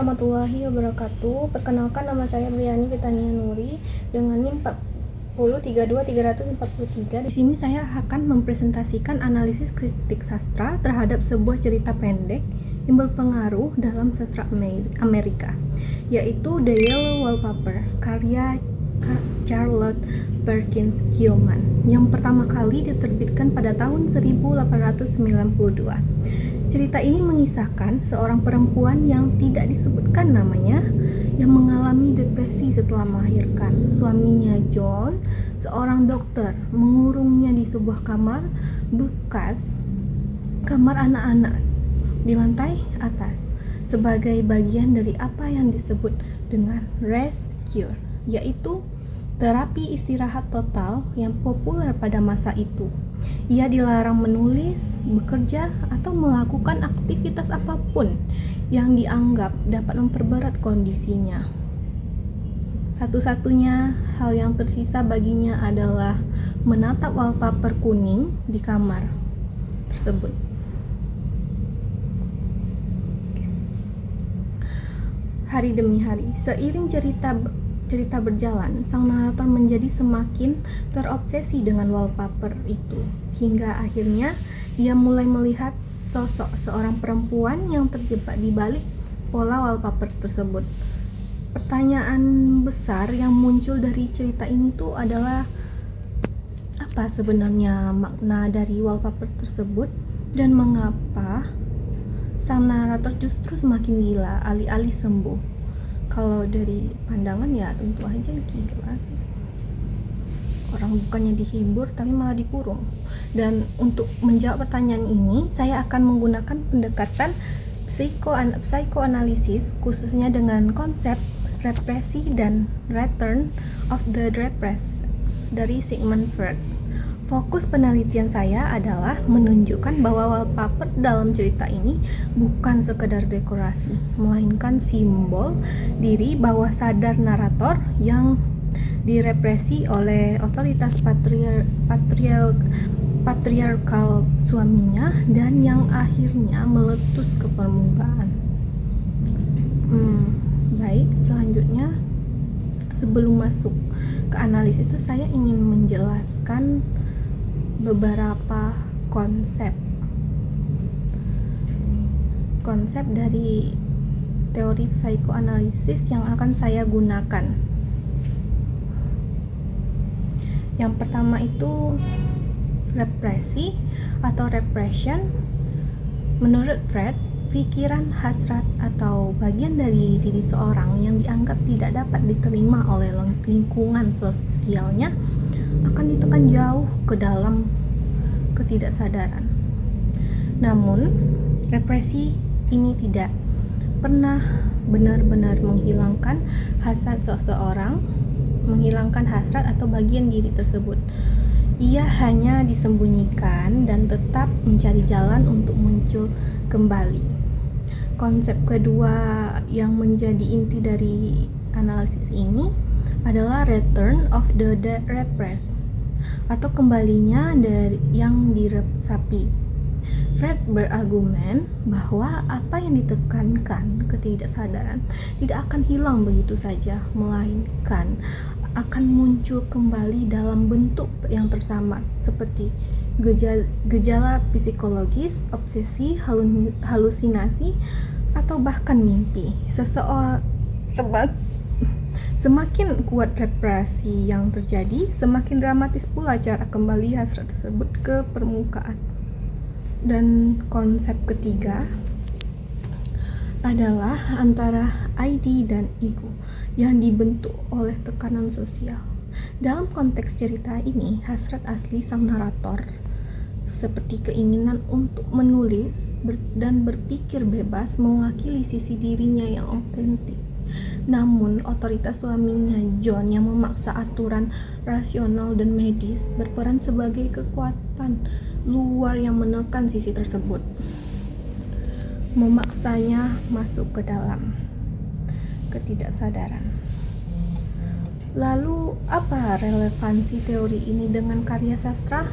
warahmatullahi wabarakatuh. Perkenalkan, nama saya Briani Fitania Nuri dengan NIM 4032343. Di sini saya akan mempresentasikan analisis kritik sastra terhadap sebuah cerita pendek yang berpengaruh dalam sastra Amerika, yaitu The Yellow Wallpaper karya Charlotte Perkins Gilman yang pertama kali diterbitkan pada tahun 1892. Cerita ini mengisahkan seorang perempuan yang tidak disebutkan namanya yang mengalami depresi setelah melahirkan. Suaminya John, seorang dokter, mengurungnya di sebuah kamar bekas kamar anak-anak di lantai atas sebagai bagian dari apa yang disebut dengan rest cure, yaitu terapi istirahat total yang populer pada masa itu. Ia dilarang menulis, bekerja, atau melakukan aktivitas apapun yang dianggap dapat memperberat kondisinya. Satu-satunya hal yang tersisa baginya adalah menatap wallpaper kuning di kamar tersebut. Hari demi hari, seiring cerita berjalan, sang narator menjadi semakin terobsesi dengan wallpaper itu, hingga akhirnya ia mulai melihat sosok seorang perempuan yang terjebak di balik pola wallpaper tersebut. Pertanyaan besar yang muncul dari cerita ini tuh adalah apa sebenarnya makna dari wallpaper tersebut dan mengapa sang narator justru semakin gila alih-alih sembuh. Kalau dari pandangan ya tentu aja gila. Orang bukannya dihibur tapi malah dikurung. Dan untuk menjawab pertanyaan ini, saya akan menggunakan pendekatan psikoanalisis, khususnya dengan konsep represi dan return of the repressed dari Sigmund Freud. Fokus penelitian saya adalah menunjukkan bahwa wallpaper dalam cerita ini bukan sekedar dekorasi, melainkan simbol diri bawah sadar narator yang direpresi oleh otoritas patriarkal suaminya dan yang akhirnya meletus ke permukaan. Baik, selanjutnya sebelum masuk ke analisis itu saya ingin menjelaskan beberapa konsep dari teori psikoanalisis yang akan saya gunakan. Yang pertama itu represi atau repression. Menurut Freud, pikiran, hasrat, atau bagian dari diri seorang yang dianggap tidak dapat diterima oleh lingkungan sosialnya akan ditekan jauh ke dalam ketidaksadaran. Namun, represi ini tidak pernah benar-benar menghilangkan hasrat seseorang, menghilangkan hasrat atau bagian diri tersebut. Ia hanya disembunyikan dan tetap mencari jalan untuk muncul kembali. Konsep kedua yang menjadi inti dari analisis ini adalah return of the repressed atau kembalinya dari yang diresapi. Freud berargumen bahwa apa yang ditekankan ketidaksadaran tidak akan hilang begitu saja, melainkan akan muncul kembali dalam bentuk yang tersamar seperti gejala psikologis, obsesi, halusinasi, atau bahkan mimpi. Semakin kuat represi yang terjadi, semakin dramatis pula cara kembali hasrat tersebut ke permukaan. Dan konsep ketiga adalah antara ID dan ego yang dibentuk oleh tekanan sosial. Dalam konteks cerita ini, hasrat asli sang narator seperti keinginan untuk menulis dan berpikir bebas mewakili sisi dirinya yang otentik. Namun, otoritas suaminya John yang memaksa aturan rasional dan medis berperan sebagai kekuatan luar yang menekan sisi tersebut, memaksanya masuk ke dalam ketidaksadaran. Lalu, apa relevansi teori ini dengan karya sastra?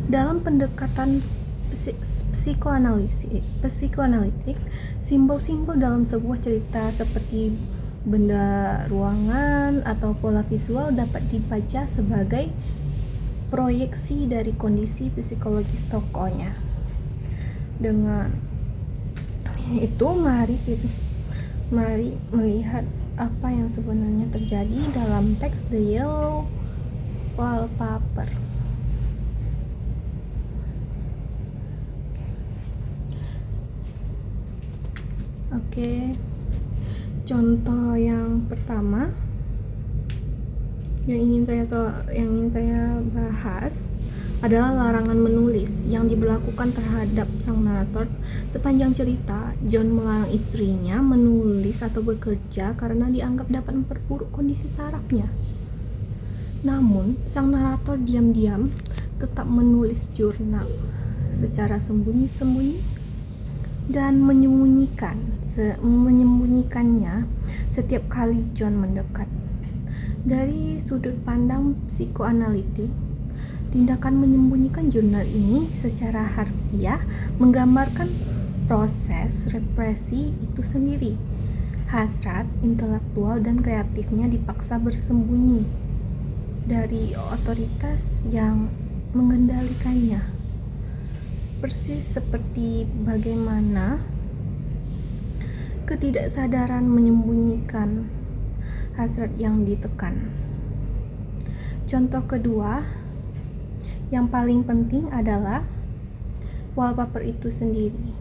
Dalam pendekatan psikoanalitik, simbol-simbol dalam sebuah cerita seperti benda ruangan atau pola visual dapat dibaca sebagai proyeksi dari kondisi psikologis tokohnya. Dengan itu mari melihat apa yang sebenarnya terjadi dalam teks The Yellow Wallpaper. Oke. Contoh yang pertama yang ingin saya bahas adalah larangan menulis yang diberlakukan terhadap sang narator. Sepanjang cerita, John melarang istrinya menulis atau bekerja karena dianggap dapat memperburuk kondisi sarafnya. Namun, sang narator diam-diam tetap menulis jurnal secara sembunyi-sembunyi dan menyembunyikannya setiap kali John mendekat. Dari sudut pandang psikoanalitik, tindakan menyembunyikan jurnal ini secara harfiah menggambarkan proses represi itu sendiri. Hasrat intelektual dan kreatifnya dipaksa bersembunyi dari otoritas yang mengendalikannya. Persis seperti bagaimana ketidaksadaran menyembunyikan hasrat yang ditekan. Contoh kedua yang paling penting adalah wallpaper itu sendiri.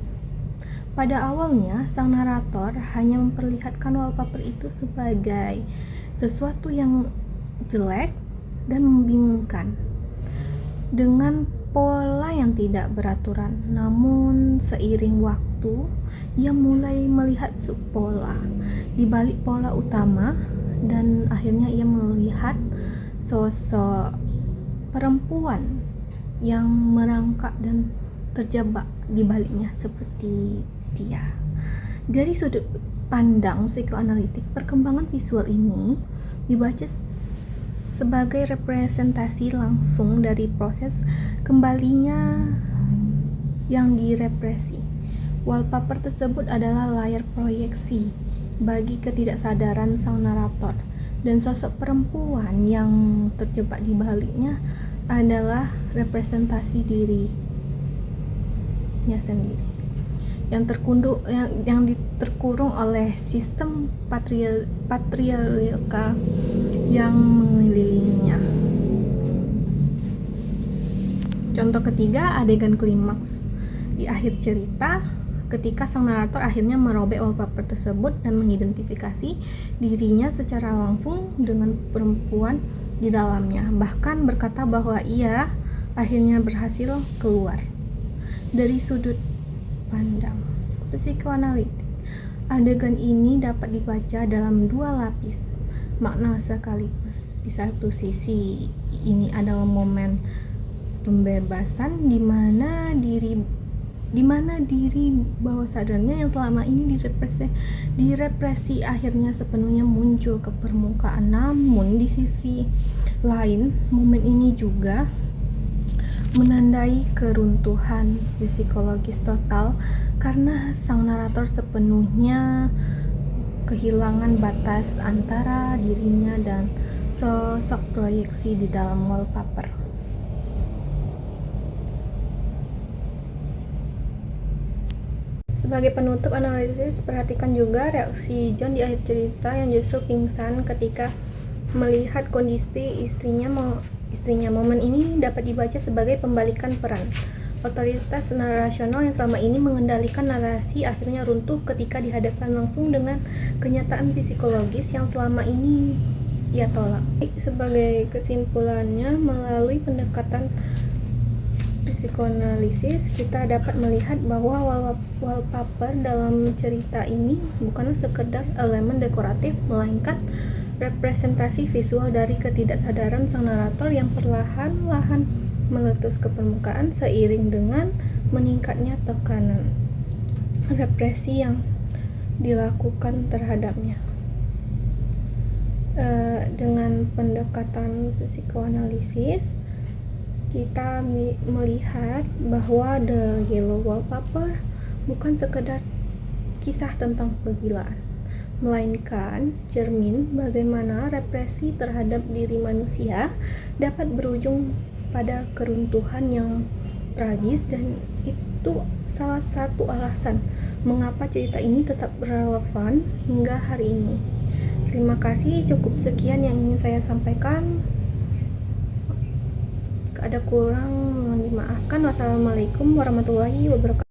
Pada awalnya, sang narator hanya memperlihatkan wallpaper itu sebagai sesuatu yang jelek dan membingungkan dengan pola yang tidak beraturan. Namun seiring waktu, ia mulai melihat subpola di balik pola utama dan akhirnya ia melihat sosok perempuan yang merangkak dan terjebak di baliknya seperti dia. Dari sudut pandang psikoanalitik, perkembangan visual ini dibaca sebagai representasi langsung dari proses kembalinya yang direpresi. Wallpaper tersebut adalah layar proyeksi bagi ketidaksadaran sang narator, dan sosok perempuan yang terjebak di baliknya adalah representasi dirinya sendiri yang terkurung oleh sistem patriarkal yang mengelilinginya. Contoh ketiga, adegan klimaks di akhir cerita, ketika sang narator akhirnya merobek wallpaper tersebut dan mengidentifikasi dirinya secara langsung dengan perempuan di dalamnya, bahkan berkata bahwa ia akhirnya berhasil keluar. Dari sudut pandang psikoanalitik, adegan ini dapat dibaca dalam dua lapis makna sekaligus. Di satu sisi, ini adalah momen pembebasan di mana diri bawah sadarnya yang selama ini direpresi akhirnya sepenuhnya muncul ke permukaan. Namun di sisi lain, momen ini juga menandai keruntuhan psikologis total karena sang narator sepenuhnya kehilangan batas antara dirinya dan sosok proyeksi di dalam wallpaper. Sebagai penutup analisis, perhatikan juga reaksi John di akhir cerita yang justru pingsan ketika melihat kondisi istrinya. Momen ini dapat dibaca sebagai pembalikan peran. Otoritas narasional yang selama ini mengendalikan narasi akhirnya runtuh ketika dihadapkan langsung dengan kenyataan psikologis yang selama ini ia tolak. Sebagai kesimpulannya, melalui pendekatan psikoanalisis, kita dapat melihat bahwa wallpaper dalam cerita ini bukanlah sekedar elemen dekoratif, melainkan representasi visual dari ketidaksadaran sang narator yang perlahan-lahan meletus ke permukaan seiring dengan meningkatnya tekanan represi yang dilakukan terhadapnya. Dengan pendekatan psikoanalisis, kita melihat bahwa The Yellow Wallpaper bukan sekedar kisah tentang kegilaan, melainkan cermin bagaimana represi terhadap diri manusia dapat berujung pada keruntuhan yang tragis, dan itu salah satu alasan mengapa cerita ini tetap relevan hingga hari ini. Terima kasih, cukup sekian yang ingin saya sampaikan. Jika ada kurang mohon dimaafkan. Wassalamualaikum warahmatullahi wabarakatuh.